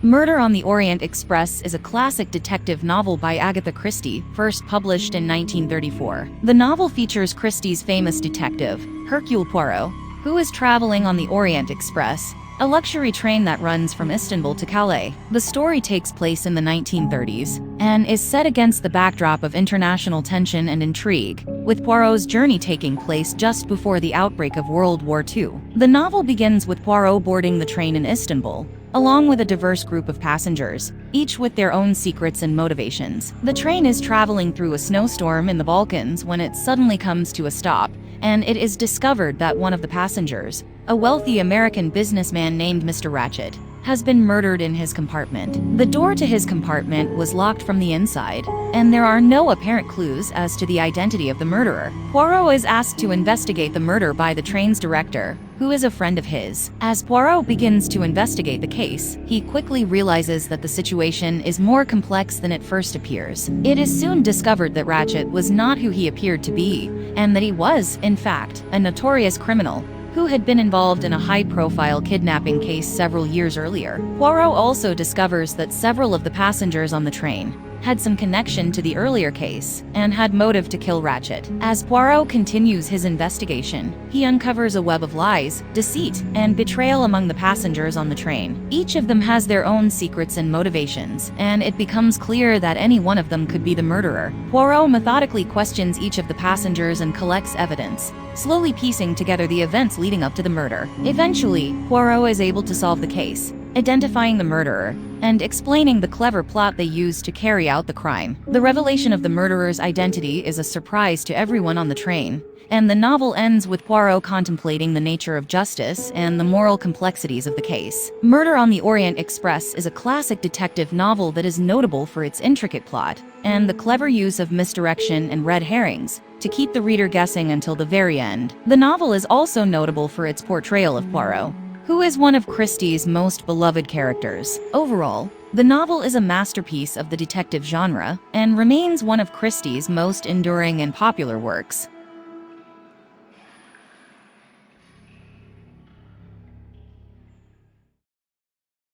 Murder on the Orient Express is a classic detective novel by Agatha Christie, first published in 1934. The novel features Christie's famous detective, Hercule Poirot, who is traveling on the Orient Express, a luxury train that runs from Istanbul to Calais. The story takes place in the 1930s and is set against the backdrop of international tension and intrigue, with Poirot's journey taking place just before the outbreak of World War II. The novel begins with Poirot boarding the train in Istanbul, along with a diverse group of passengers, each with their own secrets and motivations. The train is traveling through a snowstorm in the Balkans when it suddenly comes to a stop, and it is discovered that one of the passengers, a wealthy American businessman named Mr. Ratchett, has been murdered in his compartment. The door to his compartment was locked from the inside, and there are no apparent clues as to the identity of the murderer. Poirot is asked to investigate the murder by the train's director, who is a friend of his. As Poirot begins to investigate the case, he quickly realizes that the situation is more complex than it first appears. It is soon discovered that Ratchett was not who he appeared to be, and that he was, in fact, a notorious criminal who had been involved in a high-profile kidnapping case several years earlier. Poirot also discovers that several of the passengers on the train had some connection to the earlier case and had motive to kill Ratchett. As Poirot continues his investigation, he uncovers a web of lies, deceit, and betrayal among the passengers on the train. Each of them has their own secrets and motivations, and it becomes clear that any one of them could be the murderer. Poirot methodically questions each of the passengers and collects evidence, slowly piecing together the events leading up to the murder. Eventually, Poirot is able to solve the case, identifying the murderer, and explaining the clever plot they used to carry out the crime. The revelation of the murderer's identity is a surprise to everyone on the train, and the novel ends with Poirot contemplating the nature of justice and the moral complexities of the case. Murder on the Orient Express is a classic detective novel that is notable for its intricate plot and the clever use of misdirection and red herrings to keep the reader guessing until the very end. The novel is also notable for its portrayal of Poirot, who is one of Christie's most beloved characters. Overall, the novel is a masterpiece of the detective genre and remains one of Christie's most enduring and popular works.